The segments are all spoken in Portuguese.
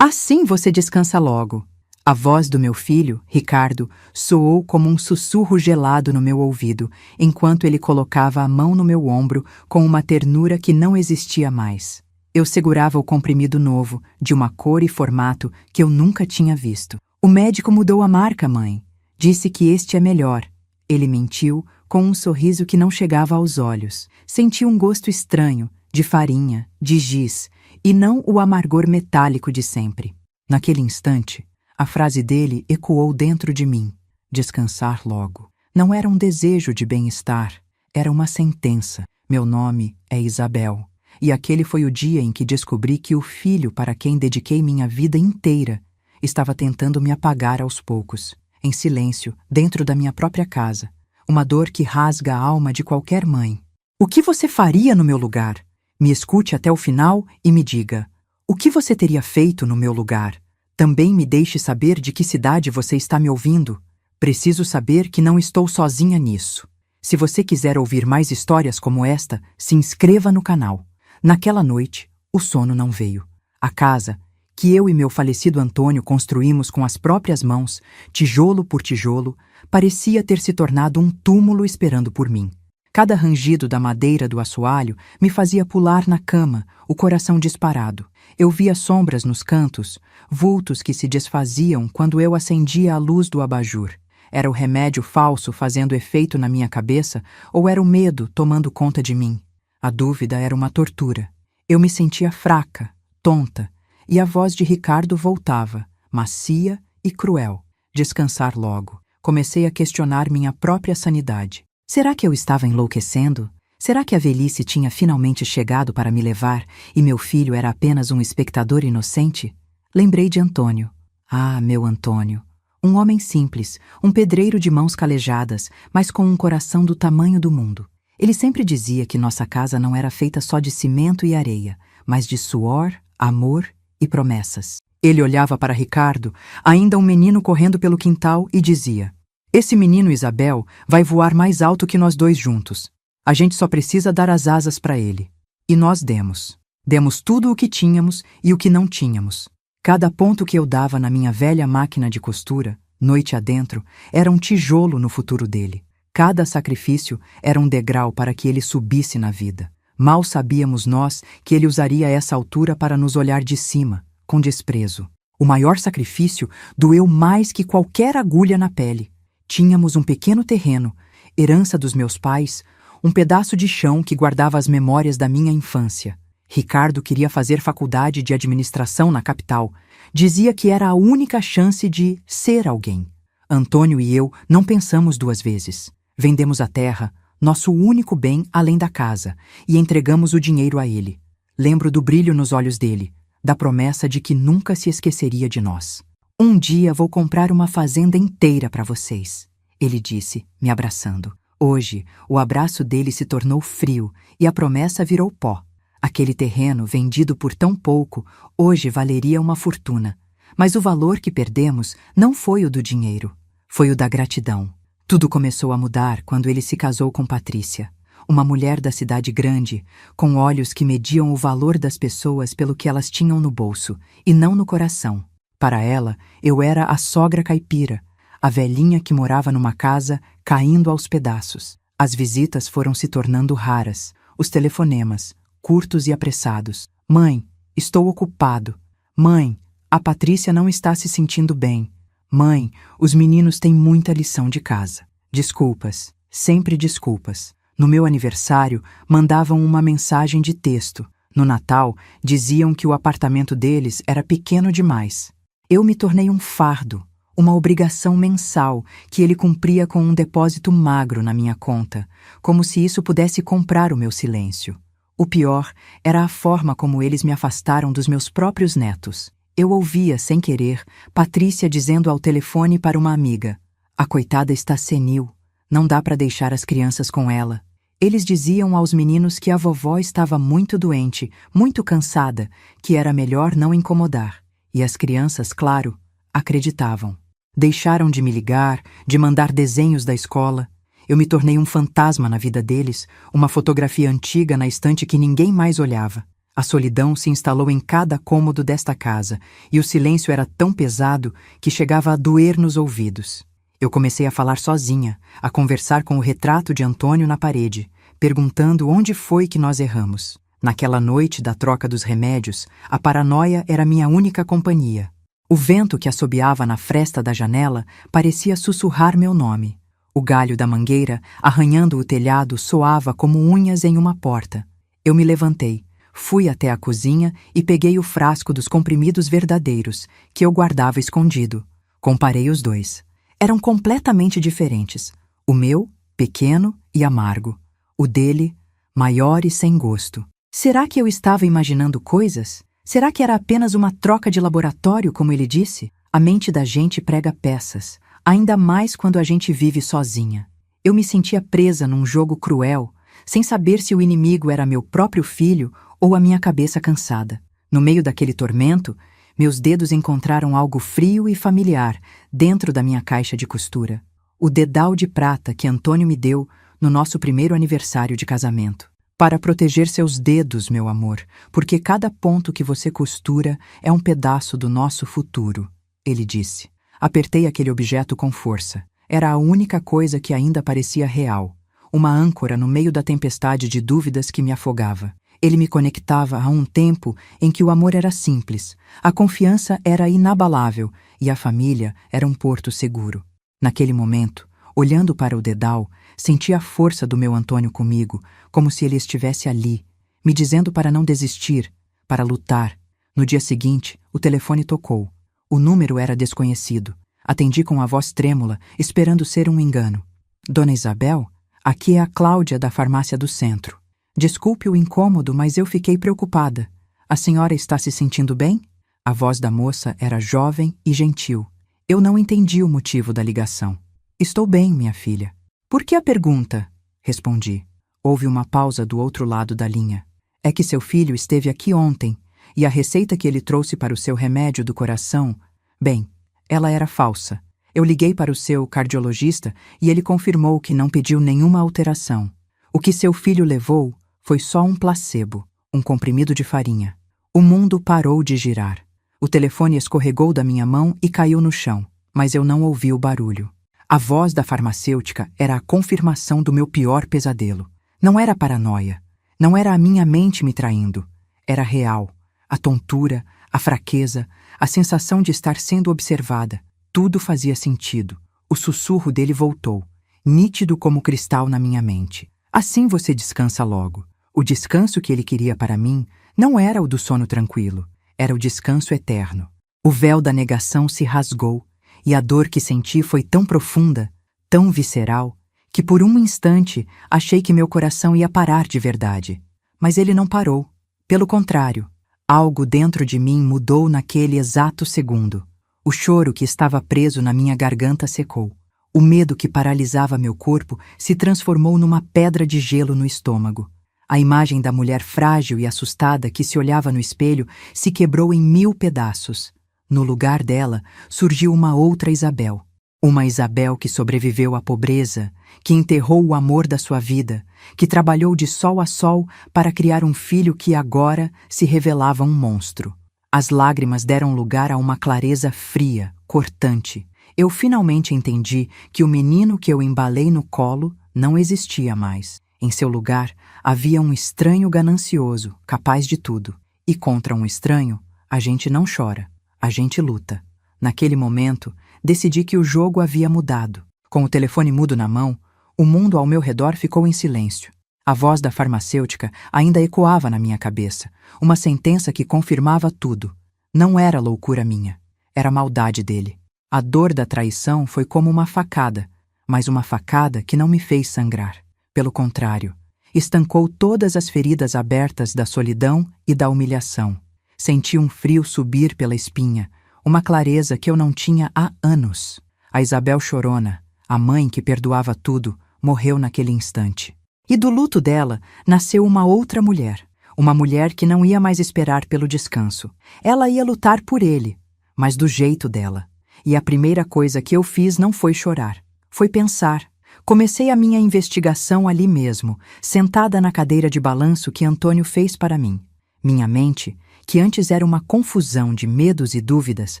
Assim você descansa logo. A voz do meu filho, Ricardo, soou como um sussurro gelado no meu ouvido, enquanto ele colocava a mão no meu ombro com uma ternura que não existia mais. Eu segurava o comprimido novo, de uma cor e formato que eu nunca tinha visto. O médico mudou a marca, mãe. Disse que este é melhor. Ele mentiu, com um sorriso que não chegava aos olhos. Senti um gosto estranho, de farinha, de giz, e não o amargor metálico de sempre. Naquele instante, a frase dele ecoou dentro de mim. Descansar logo. Não era um desejo de bem-estar, era uma sentença. Meu nome é Isabel. E aquele foi o dia em que descobri que o filho para quem dediquei minha vida inteira estava tentando me apagar aos poucos, em silêncio, dentro da minha própria casa. Uma dor que rasga a alma de qualquer mãe. O que você faria no meu lugar? Me escute até o final e me diga. O que você teria feito no meu lugar? Também me deixe saber de que cidade você está me ouvindo. Preciso saber que não estou sozinha nisso. Se você quiser ouvir mais histórias como esta, se inscreva no canal. Naquela noite, o sono não veio. A casa, que eu e meu falecido Antônio construímos com as próprias mãos, tijolo por tijolo, parecia ter se tornado um túmulo esperando por mim. Cada rangido da madeira do assoalho me fazia pular na cama, o coração disparado. Eu via sombras nos cantos, vultos que se desfaziam quando eu acendia a luz do abajur. Era o remédio falso fazendo efeito na minha cabeça ou era o medo tomando conta de mim? A dúvida era uma tortura. Eu me sentia fraca, tonta, e a voz de Ricardo voltava, macia e cruel. Descansar logo. Comecei a questionar minha própria sanidade. Será que eu estava enlouquecendo? Será que a velhice tinha finalmente chegado para me levar e meu filho era apenas um espectador inocente? Lembrei de Antônio. Ah, meu Antônio. Um homem simples, um pedreiro de mãos calejadas, mas com um coração do tamanho do mundo. Ele sempre dizia que nossa casa não era feita só de cimento e areia, mas de suor, amor e promessas. Ele olhava para Ricardo, ainda um menino correndo pelo quintal, e dizia: esse menino Isabel vai voar mais alto que nós dois juntos. A gente só precisa dar as asas para ele. E nós demos. Demos tudo o que tínhamos e o que não tínhamos. Cada ponto que eu dava na minha velha máquina de costura, noite adentro, era um tijolo no futuro dele. Cada sacrifício era um degrau para que ele subisse na vida. Mal sabíamos nós que ele usaria essa altura para nos olhar de cima, com desprezo. O maior sacrifício doeu mais que qualquer agulha na pele. Tínhamos um pequeno terreno, herança dos meus pais, um pedaço de chão que guardava as memórias da minha infância. Ricardo queria fazer faculdade de administração na capital. Dizia que era a única chance de ser alguém. Antônio e eu não pensamos duas vezes. Vendemos a terra, nosso único bem além da casa, e entregamos o dinheiro a ele. Lembro do brilho nos olhos dele, da promessa de que nunca se esqueceria de nós. Um dia vou comprar uma fazenda inteira para vocês, ele disse, me abraçando. Hoje, o abraço dele se tornou frio e a promessa virou pó. Aquele terreno, vendido por tão pouco, hoje valeria uma fortuna. Mas o valor que perdemos não foi o do dinheiro, foi o da gratidão. Tudo começou a mudar quando ele se casou com Patrícia, uma mulher da cidade grande, com olhos que mediam o valor das pessoas pelo que elas tinham no bolso e não no coração. Para ela, eu era a sogra caipira, a velhinha que morava numa casa caindo aos pedaços. As visitas foram se tornando raras, os telefonemas, curtos e apressados. Mãe, estou ocupado. Mãe, a Patrícia não está se sentindo bem. Mãe, os meninos têm muita lição de casa. Desculpas, sempre desculpas. No meu aniversário, mandavam uma mensagem de texto. No Natal, diziam que o apartamento deles era pequeno demais. Eu me tornei um fardo, uma obrigação mensal que ele cumpria com um depósito magro na minha conta, como se isso pudesse comprar o meu silêncio. O pior era a forma como eles me afastaram dos meus próprios netos. Eu ouvia, sem querer, Patrícia dizendo ao telefone para uma amiga: a coitada está senil, não dá para deixar as crianças com ela. Eles diziam aos meninos que a vovó estava muito doente, muito cansada, que era melhor não incomodar. E as crianças, claro, acreditavam. Deixaram de me ligar, de mandar desenhos da escola. Eu me tornei um fantasma na vida deles, uma fotografia antiga na estante que ninguém mais olhava. A solidão se instalou em cada cômodo desta casa, e o silêncio era tão pesado que chegava a doer nos ouvidos. Eu comecei a falar sozinha, a conversar com o retrato de Antônio na parede, perguntando onde foi que nós erramos. Naquela noite da troca dos remédios, a paranoia era minha única companhia. O vento que assobiava na fresta da janela parecia sussurrar meu nome. O galho da mangueira, arranhando o telhado, soava como unhas em uma porta. Eu me levantei, fui até a cozinha e peguei o frasco dos comprimidos verdadeiros, que eu guardava escondido. Comparei os dois. Eram completamente diferentes. O meu, pequeno e amargo. O dele, maior e sem gosto. Será que eu estava imaginando coisas? Será que era apenas uma troca de laboratório, como ele disse? A mente da gente prega peças, ainda mais quando a gente vive sozinha. Eu me sentia presa num jogo cruel, sem saber se o inimigo era meu próprio filho ou a minha cabeça cansada. No meio daquele tormento, meus dedos encontraram algo frio e familiar dentro da minha caixa de costura. O dedal de prata que Antônio me deu no nosso primeiro aniversário de casamento. Para proteger seus dedos, meu amor, porque cada ponto que você costura é um pedaço do nosso futuro, ele disse. Apertei aquele objeto com força. Era a única coisa que ainda parecia real. Uma âncora no meio da tempestade de dúvidas que me afogava. Ele me conectava a um tempo em que o amor era simples, a confiança era inabalável e a família era um porto seguro. Naquele momento, olhando para o dedal, senti a força do meu Antônio comigo, como se ele estivesse ali, me dizendo para não desistir, para lutar. No dia seguinte, o telefone tocou. O número era desconhecido. Atendi com a voz trêmula, esperando ser um engano. Dona Isabel, aqui é a Cláudia da farmácia do centro. Desculpe o incômodo, mas eu fiquei preocupada. A senhora está se sentindo bem? A voz da moça era jovem e gentil. Eu não entendi o motivo da ligação. Estou bem, minha filha. Por que a pergunta? Respondi. Houve uma pausa do outro lado da linha. É que seu filho esteve aqui ontem, e a receita que ele trouxe para o seu remédio do coração, bem, ela era falsa. Eu liguei para o seu cardiologista e ele confirmou que não pediu nenhuma alteração. O que seu filho levou foi só um placebo, um comprimido de farinha. O mundo parou de girar. O telefone escorregou da minha mão e caiu no chão, mas eu não ouvi o barulho. A voz da farmacêutica era a confirmação do meu pior pesadelo. Não era paranoia. Não era a minha mente me traindo. Era real. A tontura, a fraqueza, a sensação de estar sendo observada. Tudo fazia sentido. O sussurro dele voltou, nítido como cristal na minha mente. Assim você descansa logo. O descanso que ele queria para mim não era o do sono tranquilo. Era o descanso eterno. O véu da negação se rasgou. E a dor que senti foi tão profunda, tão visceral, que por um instante achei que meu coração ia parar de verdade. Mas ele não parou. Pelo contrário, algo dentro de mim mudou naquele exato segundo. O choro que estava preso na minha garganta secou. O medo que paralisava meu corpo se transformou numa pedra de gelo no estômago. A imagem da mulher frágil e assustada que se olhava no espelho se quebrou em 1000 pedaços. No lugar dela, surgiu uma outra Isabel. Uma Isabel que sobreviveu à pobreza, que enterrou o amor da sua vida, que trabalhou de sol a sol para criar um filho que agora se revelava um monstro. As lágrimas deram lugar a uma clareza fria, cortante. Eu finalmente entendi que o menino que eu embalei no colo não existia mais. Em seu lugar, havia um estranho ganancioso, capaz de tudo. E contra um estranho, a gente não chora. A gente luta. Naquele momento, decidi que o jogo havia mudado. Com o telefone mudo na mão, o mundo ao meu redor ficou em silêncio. A voz da farmacêutica ainda ecoava na minha cabeça, uma sentença que confirmava tudo. Não era loucura minha, era maldade dele. A dor da traição foi como uma facada, mas uma facada que não me fez sangrar. Pelo contrário, estancou todas as feridas abertas da solidão e da humilhação. Senti um frio subir pela espinha, uma clareza que eu não tinha há anos. A Isabel chorona, a mãe que perdoava tudo, morreu naquele instante. E do luto dela nasceu uma outra mulher, uma mulher que não ia mais esperar pelo descanso. Ela ia lutar por ele, mas do jeito dela. E a primeira coisa que eu fiz não foi chorar, foi pensar. Comecei a minha investigação ali mesmo, sentada na cadeira de balanço que Antônio fez para mim. Minha mente, que antes era uma confusão de medos e dúvidas,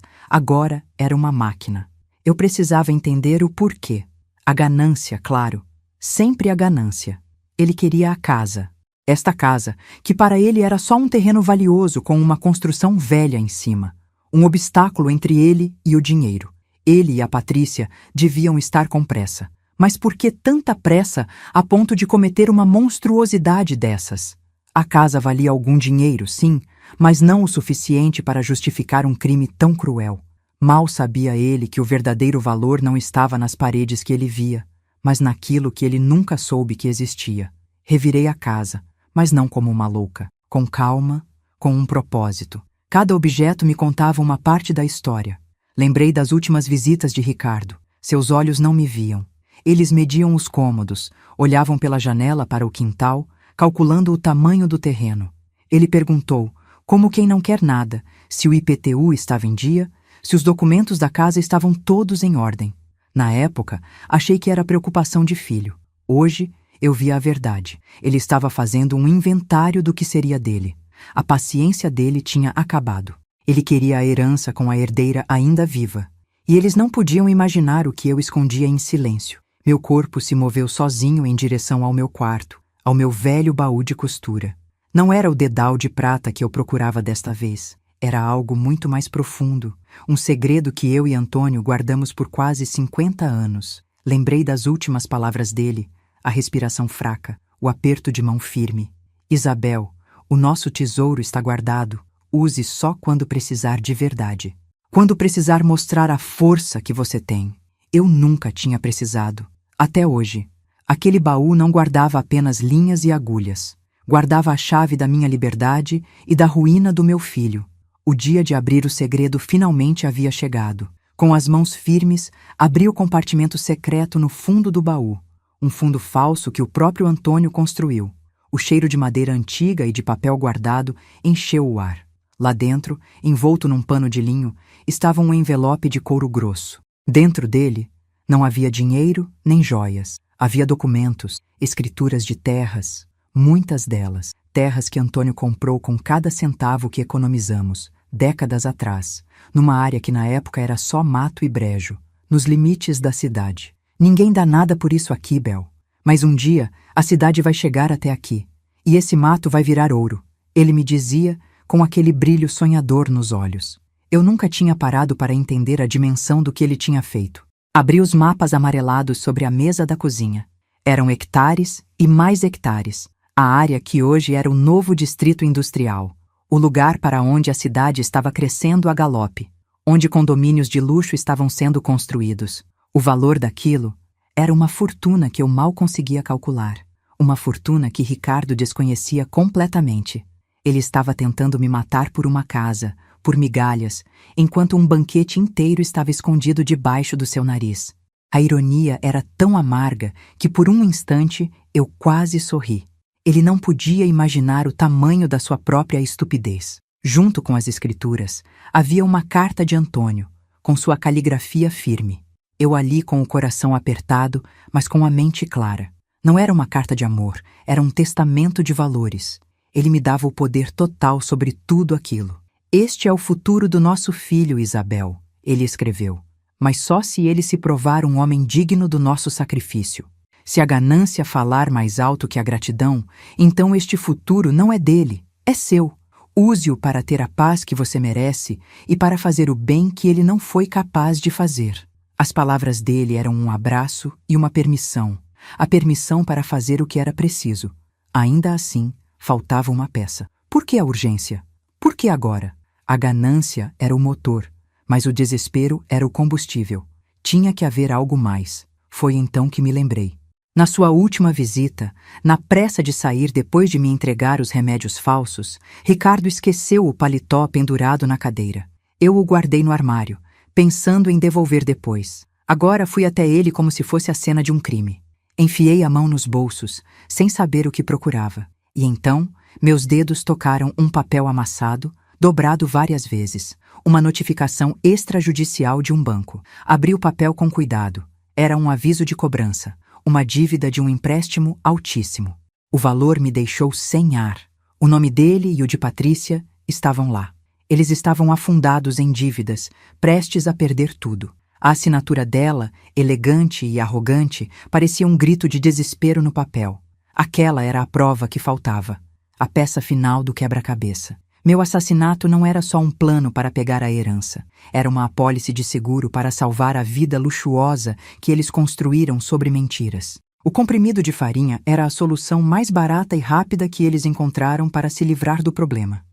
agora era uma máquina. Eu precisava entender o porquê. A ganância, claro. Sempre a ganância. Ele queria a casa. Esta casa, que para ele era só um terreno valioso com uma construção velha em cima. Um obstáculo entre ele e o dinheiro. Ele e a Patrícia deviam estar com pressa. Mas por que tanta pressa a ponto de cometer uma monstruosidade dessas? A casa valia algum dinheiro, sim, mas não o suficiente para justificar um crime tão cruel. Mal sabia ele que o verdadeiro valor não estava nas paredes que ele via, mas naquilo que ele nunca soube que existia. Revirei a casa, mas não como uma louca, com calma, com um propósito. Cada objeto me contava uma parte da história. Lembrei das últimas visitas de Ricardo. Seus olhos não me viam. Eles mediam os cômodos, olhavam pela janela para o quintal, calculando o tamanho do terreno. Ele perguntou, como quem não quer nada, se o IPTU estava em dia, se os documentos da casa estavam todos em ordem. Na época, achei que era preocupação de filho. Hoje, eu via a verdade. Ele estava fazendo um inventário do que seria dele. A paciência dele tinha acabado. Ele queria a herança com a herdeira ainda viva. E eles não podiam imaginar o que eu escondia em silêncio. Meu corpo se moveu sozinho em direção ao meu quarto, ao meu velho baú de costura. Não era o dedal de prata que eu procurava desta vez. Era algo muito mais profundo, um segredo que eu e Antônio guardamos por quase 50 anos. Lembrei das últimas palavras dele, a respiração fraca, o aperto de mão firme. Isabel, o nosso tesouro está guardado. Use só quando precisar de verdade. Quando precisar mostrar a força que você tem. Eu nunca tinha precisado. Até hoje. Aquele baú não guardava apenas linhas e agulhas. Guardava a chave da minha liberdade e da ruína do meu filho. O dia de abrir o segredo finalmente havia chegado. Com as mãos firmes, abri o compartimento secreto no fundo do baú. Um fundo falso que o próprio Antônio construiu. O cheiro de madeira antiga e de papel guardado encheu o ar. Lá dentro, envolto num pano de linho, estava um envelope de couro grosso. Dentro dele, não havia dinheiro nem joias. Havia documentos, escrituras de terras, muitas delas, terras que Antônio comprou com cada centavo que economizamos, décadas atrás, numa área que na época era só mato e brejo, nos limites da cidade. Ninguém dá nada por isso aqui, Bel. Mas um dia, a cidade vai chegar até aqui, e esse mato vai virar ouro. Ele me dizia, com aquele brilho sonhador nos olhos. Eu nunca tinha parado para entender a dimensão do que ele tinha feito. Abri os mapas amarelados sobre a mesa da cozinha. Eram hectares e mais hectares. A área que hoje era o novo distrito industrial. O lugar para onde a cidade estava crescendo a galope. Onde condomínios de luxo estavam sendo construídos. O valor daquilo era uma fortuna que eu mal conseguia calcular. Uma fortuna que Ricardo desconhecia completamente. Ele estava tentando me matar por uma casa, por migalhas, enquanto um banquete inteiro estava escondido debaixo do seu nariz. A ironia era tão amarga que por um instante eu quase sorri. Ele não podia imaginar o tamanho da sua própria estupidez. Junto com as escrituras, havia uma carta de Antônio, com sua caligrafia firme. Eu a li com o coração apertado, mas com a mente clara. Não era uma carta de amor, era um testamento de valores. Ele me dava o poder total sobre tudo aquilo. Este é o futuro do nosso filho, Isabel, ele escreveu. Mas só se ele se provar um homem digno do nosso sacrifício. Se a ganância falar mais alto que a gratidão, então este futuro não é dele, é seu. Use-o para ter a paz que você merece e para fazer o bem que ele não foi capaz de fazer. As palavras dele eram um abraço e uma permissão. A permissão para fazer o que era preciso. Ainda assim, faltava uma peça. Por que a urgência? Por que agora? A ganância era o motor, mas o desespero era o combustível. Tinha que haver algo mais. Foi então que me lembrei. Na sua última visita, na pressa de sair depois de me entregar os remédios falsos, Ricardo esqueceu o paletó pendurado na cadeira. Eu o guardei no armário, pensando em devolver depois. Agora fui até ele como se fosse a cena de um crime. Enfiei a mão nos bolsos, sem saber o que procurava. E então, meus dedos tocaram um papel amassado, dobrado várias vezes. Uma notificação extrajudicial de um banco. Abri o papel com cuidado. Era um aviso de cobrança. Uma dívida de um empréstimo altíssimo. O valor me deixou sem ar. O nome dele e o de Patrícia estavam lá. Eles estavam afundados em dívidas, prestes a perder tudo. A assinatura dela, elegante e arrogante, parecia um grito de desespero no papel. Aquela era a prova que faltava, a peça final do quebra-cabeça. Meu assassinato não era só um plano para pegar a herança. Era uma apólice de seguro para salvar a vida luxuosa que eles construíram sobre mentiras. O comprimido de farinha era a solução mais barata e rápida que eles encontraram para se livrar do problema.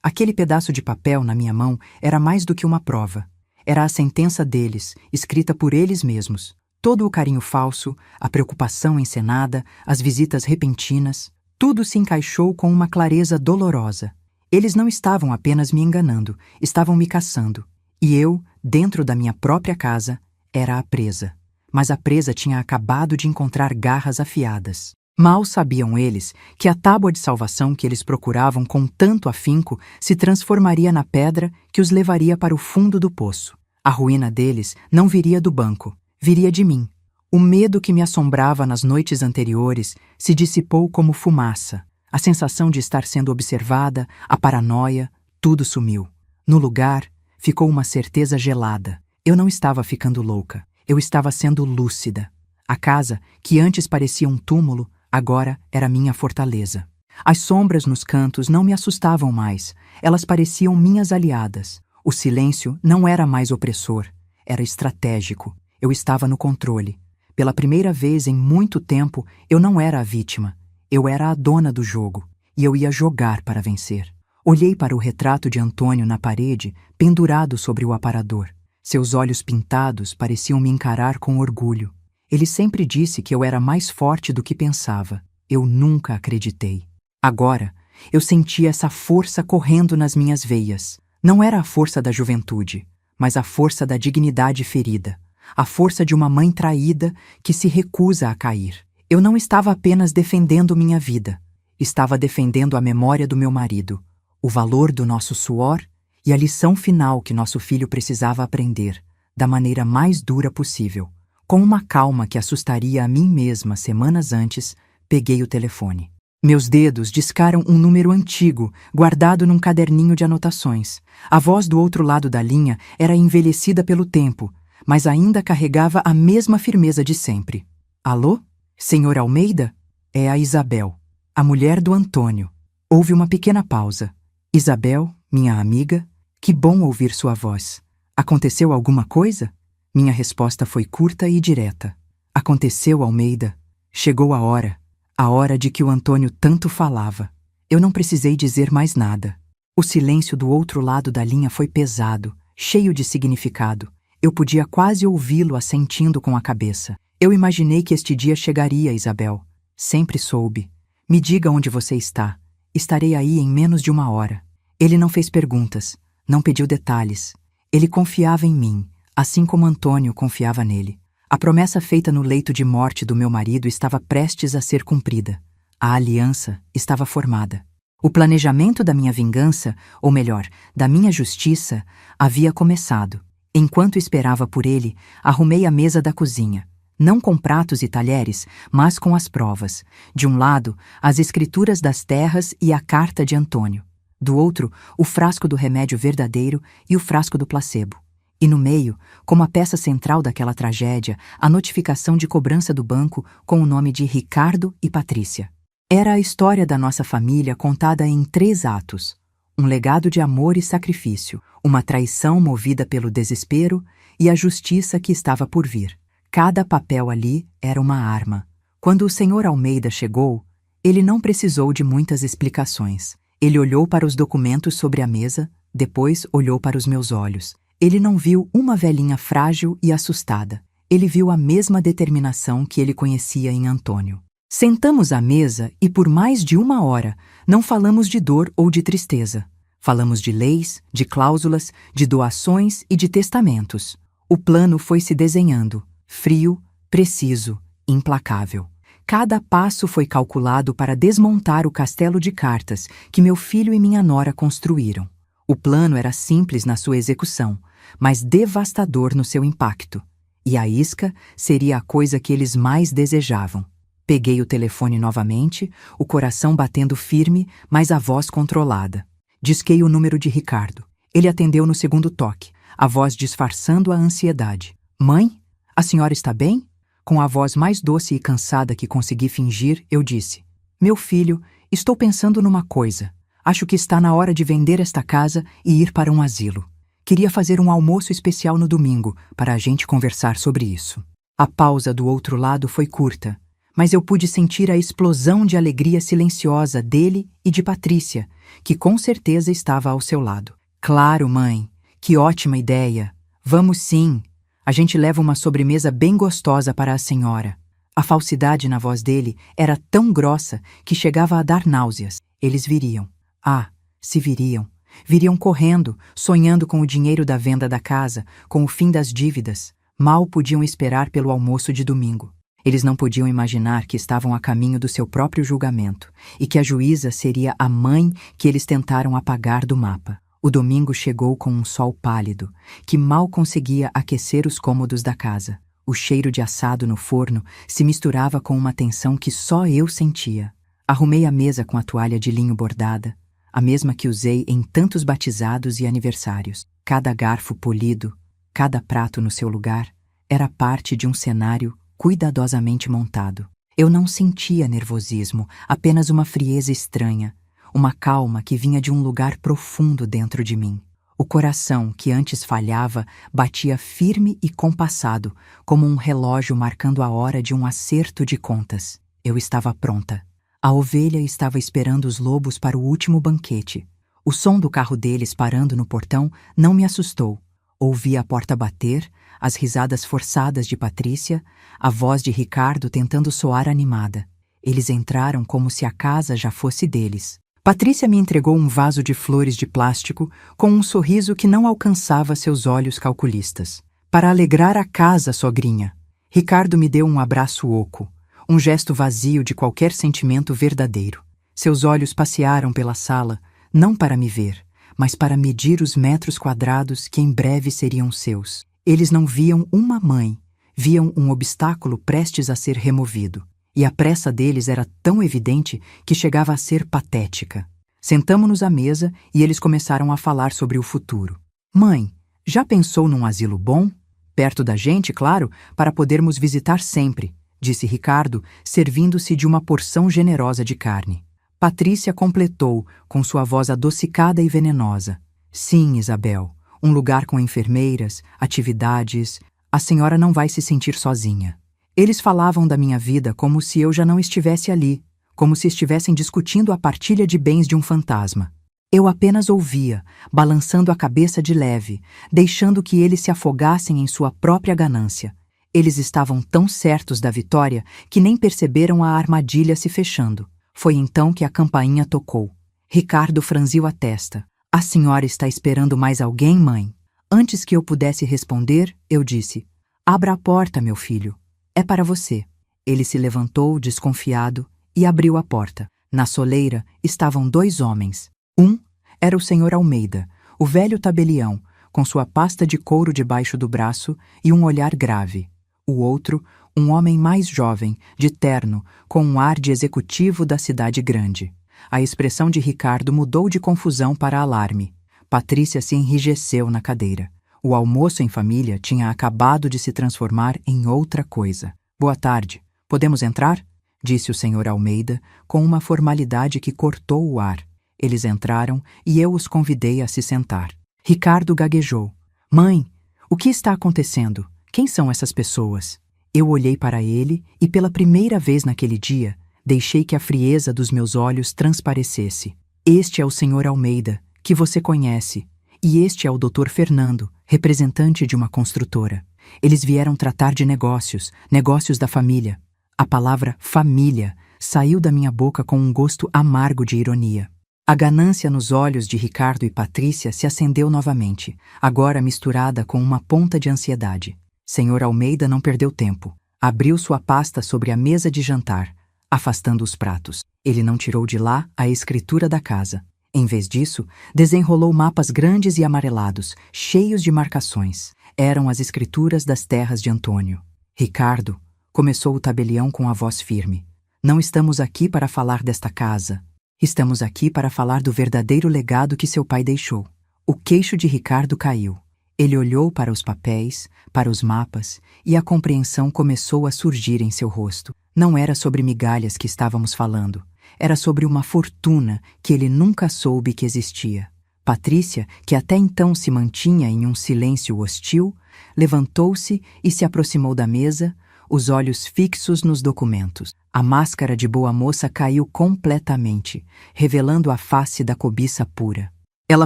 Aquele pedaço de papel na minha mão era mais do que uma prova. Era a sentença deles, escrita por eles mesmos. Todo o carinho falso, a preocupação encenada, as visitas repentinas, tudo se encaixou com uma clareza dolorosa. Eles não estavam apenas me enganando, estavam me caçando. E eu, dentro da minha própria casa, era a presa. Mas a presa tinha acabado de encontrar garras afiadas. Mal sabiam eles que a tábua de salvação que eles procuravam com tanto afinco se transformaria na pedra que os levaria para o fundo do poço. A ruína deles não viria do banco, viria de mim. O medo que me assombrava nas noites anteriores se dissipou como fumaça. A sensação de estar sendo observada, a paranoia, tudo sumiu. No lugar, ficou uma certeza gelada. Eu não estava ficando louca. Eu estava sendo lúcida. A casa, que antes parecia um túmulo, agora era minha fortaleza. As sombras nos cantos não me assustavam mais. Elas pareciam minhas aliadas. O silêncio não era mais opressor. Era estratégico. Eu estava no controle. Pela primeira vez em muito tempo, eu não era a vítima. Eu era a dona do jogo. E eu ia jogar para vencer. Olhei para o retrato de Antônio na parede, pendurado sobre o aparador. Seus olhos pintados pareciam me encarar com orgulho. Ele sempre disse que eu era mais forte do que pensava. Eu nunca acreditei. Agora, eu sentia essa força correndo nas minhas veias. Não era a força da juventude, mas a força da dignidade ferida. A força de uma mãe traída que se recusa a cair. Eu não estava apenas defendendo minha vida. Estava defendendo a memória do meu marido, o valor do nosso suor e a lição final que nosso filho precisava aprender, da maneira mais dura possível. Com uma calma que assustaria a mim mesma semanas antes, peguei o telefone. Meus dedos discaram um número antigo, guardado num caderninho de anotações. A voz do outro lado da linha era envelhecida pelo tempo, mas ainda carregava a mesma firmeza de sempre. Alô? Senhor Almeida? É a Isabel, a mulher do Antônio. Houve uma pequena pausa. Isabel, minha amiga, que bom ouvir sua voz. Aconteceu alguma coisa? Minha resposta foi curta e direta. Aconteceu, Almeida. Chegou a hora de que o Antônio tanto falava. Eu não precisei dizer mais nada. O silêncio do outro lado da linha foi pesado, cheio de significado. Eu podia quase ouvi-lo assentindo com a cabeça. Eu imaginei que este dia chegaria, Isabel. Sempre soube. Me diga onde você está. Estarei aí em menos de 1 hora. Ele não fez perguntas, não pediu detalhes. Ele confiava em mim, assim como Antônio confiava nele. A promessa feita no leito de morte do meu marido estava prestes a ser cumprida. A aliança estava formada. O planejamento da minha vingança, ou melhor, da minha justiça, havia começado. Enquanto esperava por ele, arrumei a mesa da cozinha. Não com pratos e talheres, mas com as provas. De um lado, as escrituras das terras e a carta de Antônio. Do outro, o frasco do remédio verdadeiro e o frasco do placebo. E no meio, como a peça central daquela tragédia, a notificação de cobrança do banco com o nome de Ricardo e Patrícia. Era a história da nossa família contada em 3 atos. Um legado de amor e sacrifício, uma traição movida pelo desespero e a justiça que estava por vir. Cada papel ali era uma arma. Quando o senhor Almeida chegou, ele não precisou de muitas explicações. Ele olhou para os documentos sobre a mesa, depois olhou para os meus olhos. Ele não viu uma velhinha frágil e assustada. Ele viu a mesma determinação que ele conhecia em Antônio. Sentamos à mesa e por mais de 1 hora não falamos de dor ou de tristeza. Falamos de leis, de cláusulas, de doações e de testamentos. O plano foi se desenhando, frio, preciso, implacável. Cada passo foi calculado para desmontar o castelo de cartas que meu filho e minha nora construíram. O plano era simples na sua execução, mas devastador no seu impacto. E a isca seria a coisa que eles mais desejavam: Peguei o telefone novamente, o coração batendo firme, mas a voz controlada. Disquei o número de Ricardo. Ele atendeu no segundo toque, a voz disfarçando a ansiedade. Mãe? A senhora está bem? Com a voz mais doce e cansada que consegui fingir, eu disse: Meu filho, estou pensando numa coisa. Acho que está na hora de vender esta casa e ir para um asilo. Queria fazer um almoço especial no domingo, para a gente conversar sobre isso. A pausa do outro lado foi curta, mas eu pude sentir a explosão de alegria silenciosa dele e de Patrícia, que com certeza estava ao seu lado. Claro, mãe, que ótima ideia. Vamos sim. A gente leva uma sobremesa bem gostosa para a senhora. A falsidade na voz dele era tão grossa que chegava a dar náuseas. Eles viriam. Ah, se viriam. Viriam correndo, sonhando com o dinheiro da venda da casa, com o fim das dívidas. Mal podiam esperar pelo almoço de domingo. Eles não podiam imaginar que estavam a caminho do seu próprio julgamento e que a juíza seria a mãe que eles tentaram apagar do mapa. O domingo chegou com um sol pálido, que mal conseguia aquecer os cômodos da casa. O cheiro de assado no forno se misturava com uma tensão que só eu sentia. Arrumei a mesa com a toalha de linho bordada, a mesma que usei em tantos batizados e aniversários. Cada garfo polido, cada prato no seu lugar, era parte de um cenário cuidadosamente montado. Eu não sentia nervosismo, apenas uma frieza estranha, uma calma que vinha de um lugar profundo dentro de mim. O coração, que antes falhava, batia firme e compassado, como um relógio marcando a hora de um acerto de contas. Eu estava pronta. A ovelha estava esperando os lobos para o último banquete. O som do carro deles parando no portão não me assustou. Ouvi a porta bater, as risadas forçadas de Patrícia, a voz de Ricardo tentando soar animada. Eles entraram como se a casa já fosse deles. Patrícia me entregou um vaso de flores de plástico com um sorriso que não alcançava seus olhos calculistas. Para alegrar a casa, sogrinha. Ricardo me deu um abraço oco, um gesto vazio de qualquer sentimento verdadeiro. Seus olhos passearam pela sala, não para me ver, mas para medir os metros quadrados que em breve seriam seus. Eles não viam uma mãe, viam um obstáculo prestes a ser removido. E a pressa deles era tão evidente que chegava a ser patética. Sentamo-nos à mesa e eles começaram a falar sobre o futuro. Mãe, já pensou num asilo bom? Perto da gente, claro, para podermos visitar sempre, disse Ricardo, servindo-se de uma porção generosa de carne. Patrícia completou, com sua voz adocicada e venenosa. Sim, Isabel, um lugar com enfermeiras, atividades. A senhora não vai se sentir sozinha. Eles falavam da minha vida como se eu já não estivesse ali, como se estivessem discutindo a partilha de bens de um fantasma. Eu apenas ouvia, balançando a cabeça de leve, deixando que eles se afogassem em sua própria ganância. Eles estavam tão certos da vitória que nem perceberam a armadilha se fechando. Foi então que a campainha tocou. Ricardo franziu a testa. A senhora está esperando mais alguém, mãe? Antes que eu pudesse responder, eu disse: Abra a porta, meu filho. É para você. Ele se levantou, desconfiado, e abriu a porta. Na soleira estavam 2 homens. Um era o senhor Almeida, o velho tabelião, com sua pasta de couro debaixo do braço e um olhar grave. O outro, um homem mais jovem, de terno, com um ar de executivo da cidade grande. A expressão de Ricardo mudou de confusão para alarme. Patrícia se enrijeceu na cadeira. O almoço em família tinha acabado de se transformar em outra coisa. Boa tarde. Podemos entrar? Disse o senhor Almeida, com uma formalidade que cortou o ar. Eles entraram e eu os convidei a se sentar. Ricardo gaguejou. Mãe, o que está acontecendo? Quem são essas pessoas? Eu olhei para ele e, pela primeira vez naquele dia, deixei que a frieza dos meus olhos transparecesse. Este é o senhor Almeida, que você conhece. E este é o Dr. Fernando, representante de uma construtora. Eles vieram tratar de negócios, negócios da família. A palavra família saiu da minha boca com um gosto amargo de ironia. A ganância nos olhos de Ricardo e Patrícia se acendeu novamente, agora misturada com uma ponta de ansiedade. Senhor Almeida não perdeu tempo. Abriu sua pasta sobre a mesa de jantar, afastando os pratos. Ele não tirou de lá a escritura da casa. Em vez disso, desenrolou mapas grandes e amarelados, cheios de marcações. Eram as escrituras das terras de Antônio. Ricardo, começou o tabelião com a voz firme. Não estamos aqui para falar desta casa. Estamos aqui para falar do verdadeiro legado que seu pai deixou. O queixo de Ricardo caiu. Ele olhou para os papéis, para os mapas, e a compreensão começou a surgir em seu rosto. Não era sobre migalhas que estávamos falando. Era sobre uma fortuna que ele nunca soube que existia. Patrícia, que até então se mantinha em um silêncio hostil, levantou-se e se aproximou da mesa, os olhos fixos nos documentos. A máscara de boa moça caiu completamente, revelando a face da cobiça pura. Ela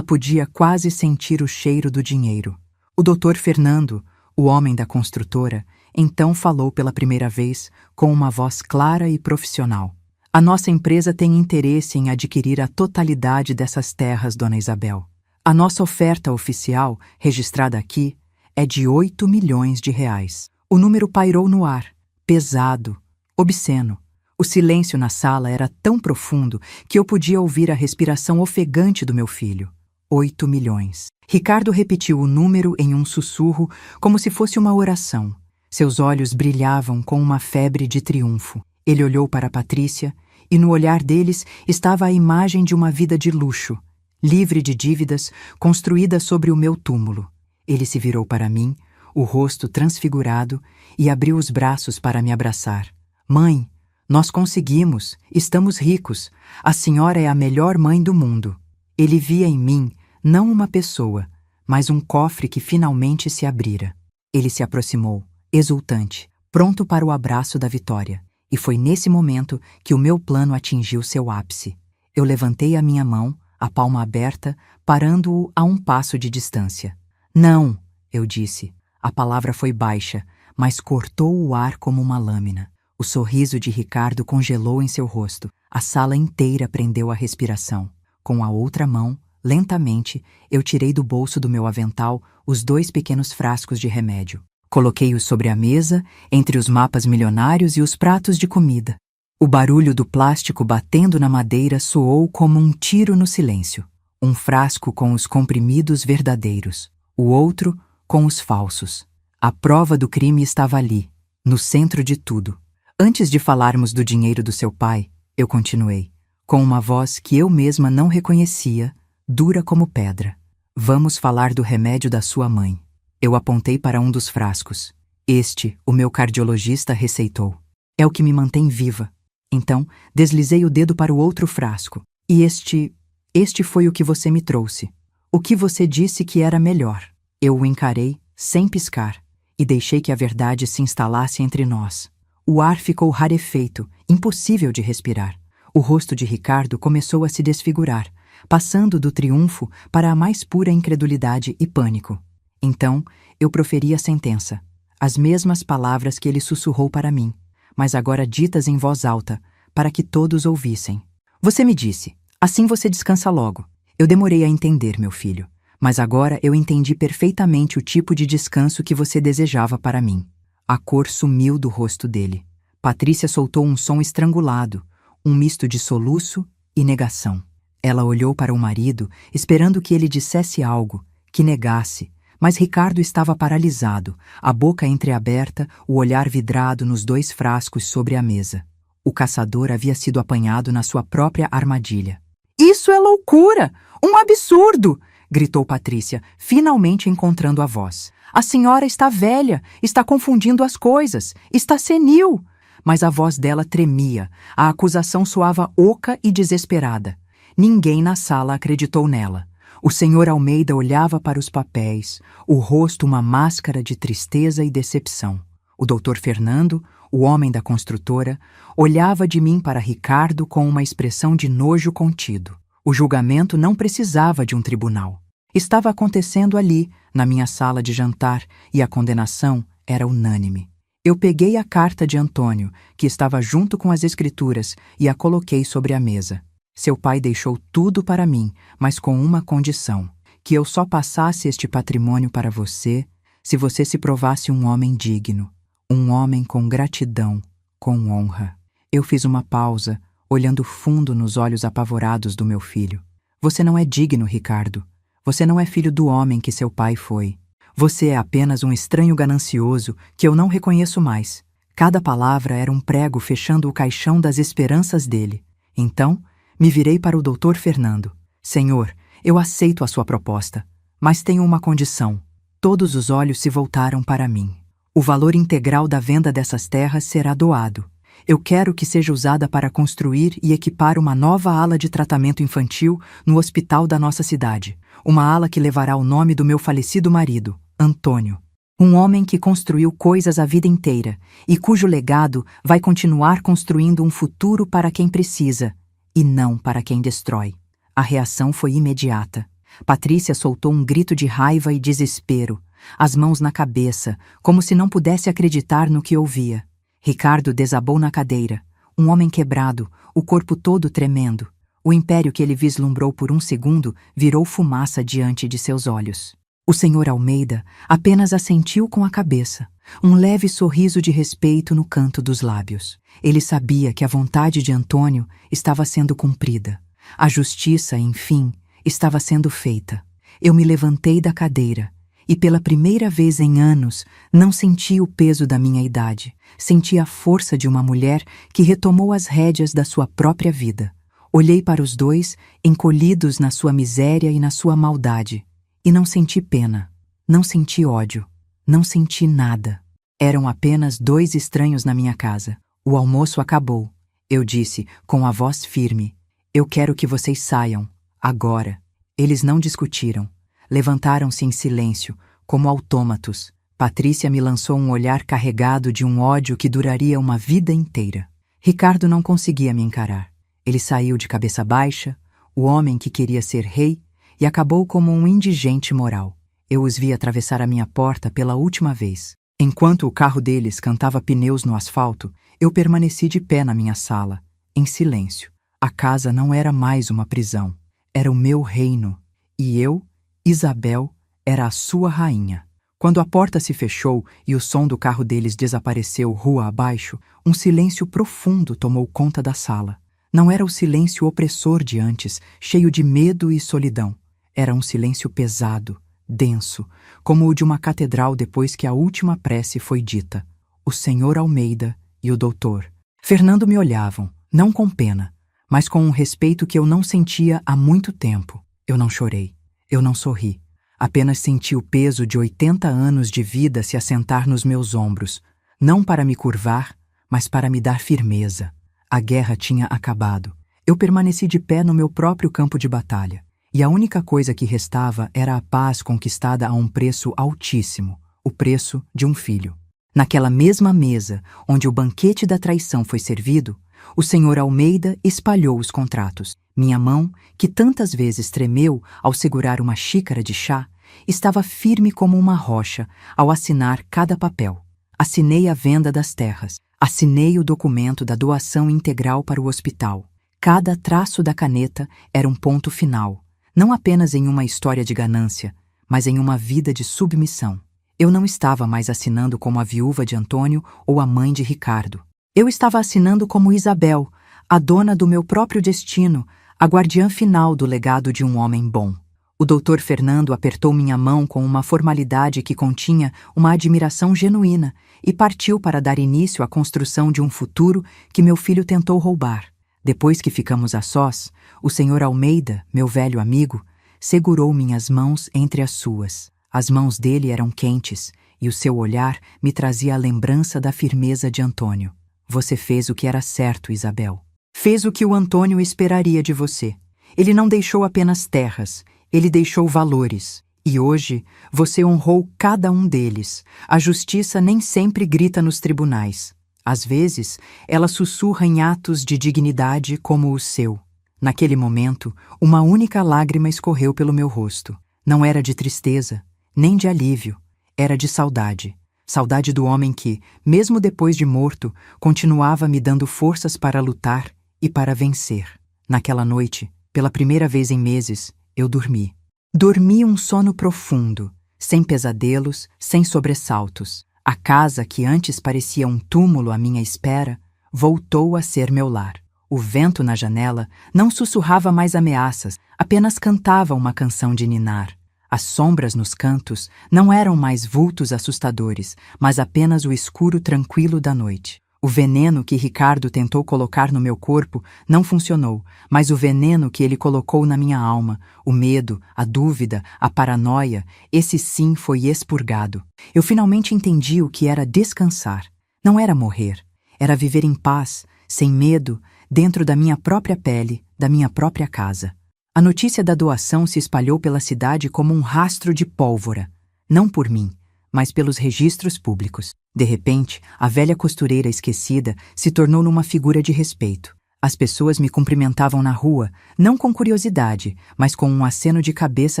podia quase sentir o cheiro do dinheiro. O Dr. Fernando, o homem da construtora, então falou pela primeira vez com uma voz clara e profissional. A nossa empresa tem interesse em adquirir a totalidade dessas terras, Dona Isabel. A nossa oferta oficial, registrada aqui, é de 8 milhões de reais. O número pairou no ar, pesado, obsceno. O silêncio na sala era tão profundo que eu podia ouvir a respiração ofegante do meu filho. 8 milhões. Ricardo repetiu o número em um sussurro, como se fosse uma oração. Seus olhos brilhavam com uma febre de triunfo. Ele olhou para Patrícia, e no olhar deles estava a imagem de uma vida de luxo, livre de dívidas, construída sobre o meu túmulo. Ele se virou para mim, o rosto transfigurado, e abriu os braços para me abraçar. Mãe, nós conseguimos, estamos ricos, a senhora é a melhor mãe do mundo. Ele via em mim, não uma pessoa, mas um cofre que finalmente se abrira. Ele se aproximou, exultante, pronto para o abraço da vitória. E foi nesse momento que o meu plano atingiu seu ápice. Eu levantei a minha mão, a palma aberta, parando-o a um passo de distância. Não, eu disse. A palavra foi baixa, mas cortou o ar como uma lâmina. O sorriso de Ricardo congelou em seu rosto. A sala inteira prendeu a respiração. Com a outra mão, lentamente, eu tirei do bolso do meu avental os 2 pequenos frascos de remédio. Coloquei-os sobre a mesa, entre os mapas milionários e os pratos de comida. O barulho do plástico batendo na madeira soou como um tiro no silêncio. Um frasco com os comprimidos verdadeiros, o outro com os falsos. A prova do crime estava ali, no centro de tudo. Antes de falarmos do dinheiro do seu pai, eu continuei, com uma voz que eu mesma não reconhecia, dura como pedra. Vamos falar do remédio da sua mãe. Eu apontei para um dos frascos. Este, o meu cardiologista receitou. É o que me mantém viva. Então, deslizei o dedo para o outro frasco. E este foi o que você me trouxe. O que você disse que era melhor. Eu o encarei, sem piscar, e deixei que a verdade se instalasse entre nós. O ar ficou rarefeito, impossível de respirar. O rosto de Ricardo começou a se desfigurar, passando do triunfo para a mais pura incredulidade e pânico. Então, eu proferi a sentença, as mesmas palavras que ele sussurrou para mim, mas agora ditas em voz alta, para que todos ouvissem. Você me disse, assim você descansa logo. Eu demorei a entender, meu filho, mas agora eu entendi perfeitamente o tipo de descanso que você desejava para mim. A cor sumiu do rosto dele. Patrícia soltou um som estrangulado, um misto de soluço e negação. Ela olhou para o marido, esperando que ele dissesse algo, que negasse, mas Ricardo estava paralisado, a boca entreaberta, o olhar vidrado nos 2 frascos sobre a mesa. O caçador havia sido apanhado na sua própria armadilha. Isso é loucura! Um absurdo! Gritou Patrícia, finalmente encontrando a voz. A senhora está velha, está confundindo as coisas, está senil! Mas a voz dela tremia, a acusação soava oca e desesperada. Ninguém na sala acreditou nela. O senhor Almeida olhava para os papéis, o rosto uma máscara de tristeza e decepção. O doutor Fernando, o homem da construtora, olhava de mim para Ricardo com uma expressão de nojo contido. O julgamento não precisava de um tribunal. Estava acontecendo ali, na minha sala de jantar, e a condenação era unânime. Eu peguei a carta de Antônio, que estava junto com as escrituras, e a coloquei sobre a mesa. Seu pai deixou tudo para mim, mas com uma condição, que eu só passasse este patrimônio para você se você se provasse um homem digno, um homem com gratidão, com honra. Eu fiz uma pausa, olhando fundo nos olhos apavorados do meu filho. Você não é digno, Ricardo. Você não é filho do homem que seu pai foi. Você é apenas um estranho ganancioso que eu não reconheço mais. Cada palavra era um prego fechando o caixão das esperanças dele. Então, me virei para o Dr. Fernando. Senhor, eu aceito a sua proposta, mas tenho uma condição. Todos os olhos se voltaram para mim. O valor integral da venda dessas terras será doado. Eu quero que seja usada para construir e equipar uma nova ala de tratamento infantil no hospital da nossa cidade. Uma ala que levará o nome do meu falecido marido, Antônio. Um homem que construiu coisas a vida inteira e cujo legado vai continuar construindo um futuro para quem precisa e não para quem destrói. A reação foi imediata. Patrícia soltou um grito de raiva e desespero, as mãos na cabeça, como se não pudesse acreditar no que ouvia. Ricardo desabou na cadeira, um homem quebrado, o corpo todo tremendo. O império que ele vislumbrou por um segundo virou fumaça diante de seus olhos. O senhor Almeida apenas assentiu com a cabeça, um leve sorriso de respeito no canto dos lábios. Ele sabia que a vontade de Antônio estava sendo cumprida. A justiça, enfim, estava sendo feita. Eu me levantei da cadeira e, pela primeira vez em anos, não senti o peso da minha idade. Senti a força de uma mulher que retomou as rédeas da sua própria vida. Olhei para os dois, encolhidos na sua miséria e na sua maldade, e não senti pena, não senti ódio, não senti nada. Eram apenas dois estranhos na minha casa. O almoço acabou. Eu disse, com a voz firme, eu quero que vocês saiam, agora. Eles não discutiram. Levantaram-se em silêncio, como autômatos. Patrícia me lançou um olhar carregado de um ódio que duraria uma vida inteira. Ricardo não conseguia me encarar. Ele saiu de cabeça baixa, o homem que queria ser rei, e acabou como um indigente moral. Eu os vi atravessar a minha porta pela última vez. Enquanto o carro deles cantava pneus no asfalto, eu permaneci de pé na minha sala, em silêncio. A casa não era mais uma prisão. Era o meu reino. E eu, Isabel, era a sua rainha. Quando a porta se fechou e o som do carro deles desapareceu rua abaixo, um silêncio profundo tomou conta da sala. Não era o silêncio opressor de antes, cheio de medo e solidão. Era um silêncio pesado, denso, como o de uma catedral depois que a última prece foi dita. O senhor Almeida e o doutor Fernando me olhavam, não com pena, mas com um respeito que eu não sentia há muito tempo. Eu não chorei, eu não sorri. Apenas senti o peso de 80 anos de vida se assentar nos meus ombros, não para me curvar, mas para me dar firmeza. A guerra tinha acabado. Eu permaneci de pé no meu próprio campo de batalha. E a única coisa que restava era a paz conquistada a um preço altíssimo, o preço de um filho. Naquela mesma mesa onde o banquete da traição foi servido, o senhor Almeida espalhou os contratos. Minha mão, que tantas vezes tremeu ao segurar uma xícara de chá, estava firme como uma rocha ao assinar cada papel. Assinei a venda das terras. Assinei o documento da doação integral para o hospital. Cada traço da caneta era um ponto final, não apenas em uma história de ganância, mas em uma vida de submissão. Eu não estava mais assinando como a viúva de Antônio ou a mãe de Ricardo. Eu estava assinando como Isabel, a dona do meu próprio destino, a guardiã final do legado de um homem bom. O doutor Fernando apertou minha mão com uma formalidade que continha uma admiração genuína e partiu para dar início à construção de um futuro que meu filho tentou roubar. Depois que ficamos a sós, o senhor Almeida, meu velho amigo, segurou minhas mãos entre as suas. As mãos dele eram quentes e o seu olhar me trazia a lembrança da firmeza de Antônio. Você fez o que era certo, Isabel. Fez o que o Antônio esperaria de você. Ele não deixou apenas terras, ele deixou valores. E hoje você honrou cada um deles. A justiça nem sempre grita nos tribunais. Às vezes, ela sussurra em atos de dignidade como o seu. Naquele momento, uma única lágrima escorreu pelo meu rosto. Não era de tristeza, nem de alívio. Era de saudade. Saudade do homem que, mesmo depois de morto, continuava me dando forças para lutar e para vencer. Naquela noite, pela primeira vez em meses, eu dormi. Dormi um sono profundo, sem pesadelos, sem sobressaltos. A casa que antes parecia um túmulo à minha espera, voltou a ser meu lar. O vento na janela não sussurrava mais ameaças, apenas cantava uma canção de ninar. As sombras nos cantos não eram mais vultos assustadores, mas apenas o escuro tranquilo da noite. O veneno que Ricardo tentou colocar no meu corpo não funcionou, mas o veneno que ele colocou na minha alma, o medo, a dúvida, a paranoia, esse sim foi expurgado. Eu finalmente entendi o que era descansar. Não era morrer, era viver em paz, sem medo, dentro da minha própria pele, da minha própria casa. A notícia da doação se espalhou pela cidade como um rastro de pólvora, não por mim, mas pelos registros públicos. De repente, a velha costureira esquecida se tornou numa figura de respeito. As pessoas me cumprimentavam na rua, não com curiosidade, mas com um aceno de cabeça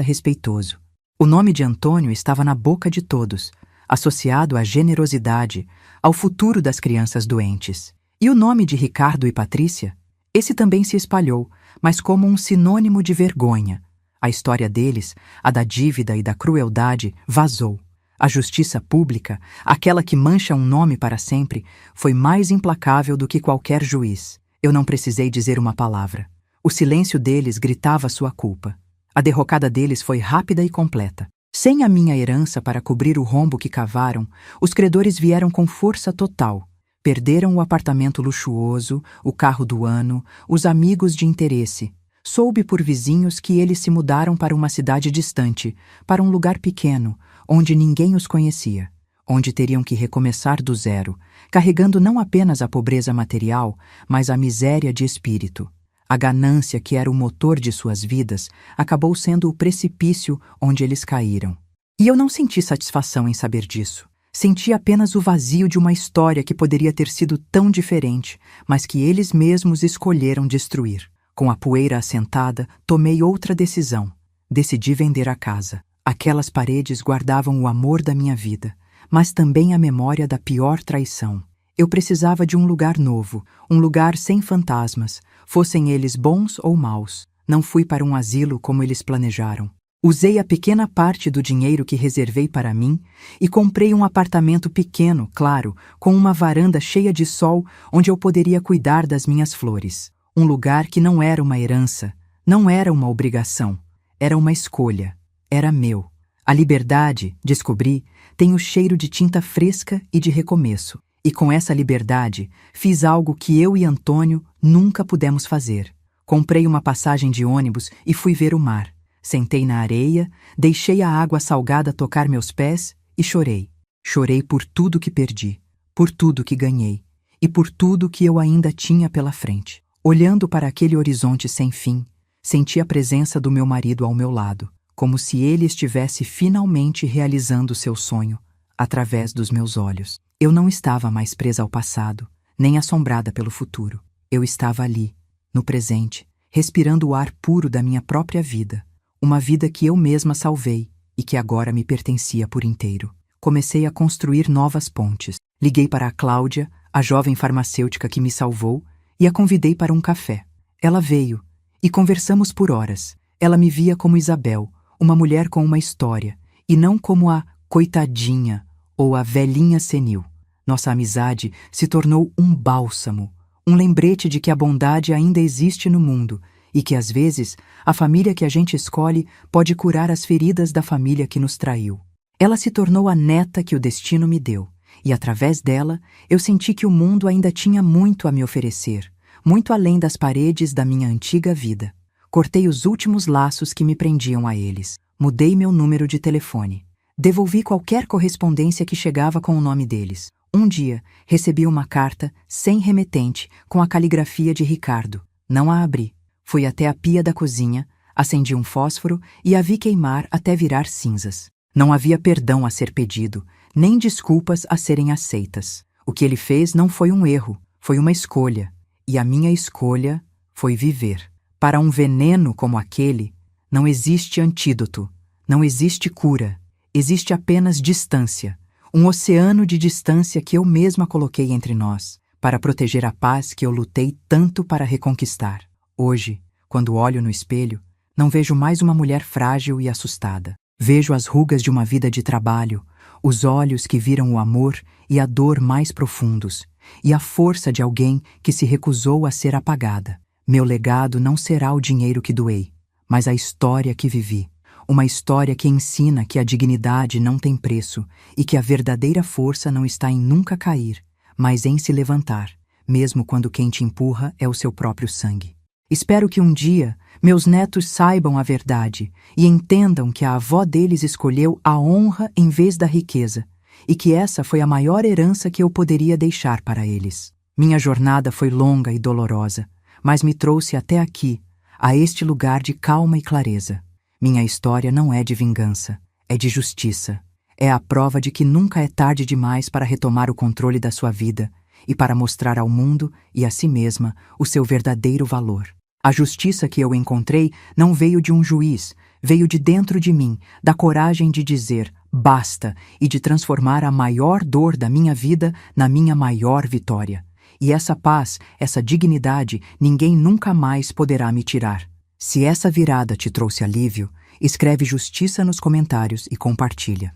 respeitoso. O nome de Antônio estava na boca de todos, associado à generosidade, ao futuro das crianças doentes. E o nome de Ricardo e Patrícia? Esse também se espalhou, mas como um sinônimo de vergonha. A história deles, a da dívida e da crueldade, vazou. A justiça pública, aquela que mancha um nome para sempre, foi mais implacável do que qualquer juiz. Eu não precisei dizer uma palavra. O silêncio deles gritava sua culpa. A derrocada deles foi rápida e completa. Sem a minha herança para cobrir o rombo que cavaram, os credores vieram com força total. Perderam o apartamento luxuoso, o carro do ano, os amigos de interesse. Soube por vizinhos que eles se mudaram para uma cidade distante, para um lugar pequeno, onde ninguém os conhecia, onde teriam que recomeçar do zero, carregando não apenas a pobreza material, mas a miséria de espírito. A ganância que era o motor de suas vidas acabou sendo o precipício onde eles caíram. E eu não senti satisfação em saber disso. Senti apenas o vazio de uma história que poderia ter sido tão diferente, mas que eles mesmos escolheram destruir. Com a poeira assentada, tomei outra decisão. Decidi vender a casa. Aquelas paredes guardavam o amor da minha vida, mas também a memória da pior traição. Eu precisava de um lugar novo, um lugar sem fantasmas, fossem eles bons ou maus. Não fui para um asilo como eles planejaram. Usei a pequena parte do dinheiro que reservei para mim e comprei um apartamento pequeno, claro, com uma varanda cheia de sol onde eu poderia cuidar das minhas flores. Um lugar que não era uma herança, não era uma obrigação, era uma escolha. Era meu. A liberdade, descobri, tem o cheiro de tinta fresca e de recomeço. E com essa liberdade, fiz algo que eu e Antônio nunca pudemos fazer. Comprei uma passagem de ônibus e fui ver o mar. Sentei na areia, deixei a água salgada tocar meus pés e chorei. Chorei por tudo que perdi, por tudo que ganhei e por tudo que eu ainda tinha pela frente. Olhando para aquele horizonte sem fim, senti a presença do meu marido ao meu lado, como se ele estivesse finalmente realizando seu sonho, através dos meus olhos. Eu não estava mais presa ao passado, nem assombrada pelo futuro. Eu estava ali, no presente, respirando o ar puro da minha própria vida, uma vida que eu mesma salvei e que agora me pertencia por inteiro. Comecei a construir novas pontes. Liguei para a Cláudia, a jovem farmacêutica que me salvou, e a convidei para um café. Ela veio, e conversamos por horas. Ela me via como Isabel, uma mulher com uma história, e não como a coitadinha ou a velhinha senil. Nossa amizade se tornou um bálsamo, um lembrete de que a bondade ainda existe no mundo e que, às vezes, a família que a gente escolhe pode curar as feridas da família que nos traiu. Ela se tornou a neta que o destino me deu, e através dela eu senti que o mundo ainda tinha muito a me oferecer, muito além das paredes da minha antiga vida. Cortei os últimos laços que me prendiam a eles. Mudei meu número de telefone. Devolvi qualquer correspondência que chegava com o nome deles. Um dia, recebi uma carta, sem remetente, com a caligrafia de Ricardo. Não a abri. Fui até a pia da cozinha, acendi um fósforo e a vi queimar até virar cinzas. Não havia perdão a ser pedido, nem desculpas a serem aceitas. O que ele fez não foi um erro, foi uma escolha. E a minha escolha foi viver. Para um veneno como aquele, não existe antídoto, não existe cura, existe apenas distância. Um oceano de distância que eu mesma coloquei entre nós, para proteger a paz que eu lutei tanto para reconquistar. Hoje, quando olho no espelho, não vejo mais uma mulher frágil e assustada. Vejo as rugas de uma vida de trabalho, os olhos que viram o amor e a dor mais profundos, e a força de alguém que se recusou a ser apagada. Meu legado não será o dinheiro que doei, mas a história que vivi. Uma história que ensina que a dignidade não tem preço e que a verdadeira força não está em nunca cair, mas em se levantar, mesmo quando quem te empurra é o seu próprio sangue. Espero que um dia meus netos saibam a verdade e entendam que a avó deles escolheu a honra em vez da riqueza e que essa foi a maior herança que eu poderia deixar para eles. Minha jornada foi longa e dolorosa, mas me trouxe até aqui, a este lugar de calma e clareza. Minha história não é de vingança, é de justiça. É a prova de que nunca é tarde demais para retomar o controle da sua vida e para mostrar ao mundo e a si mesma o seu verdadeiro valor. A justiça que eu encontrei não veio de um juiz, veio de dentro de mim, da coragem de dizer basta e de transformar a maior dor da minha vida na minha maior vitória. E essa paz, essa dignidade, ninguém nunca mais poderá me tirar. Se essa virada te trouxe alívio, escreve justiça nos comentários e compartilha.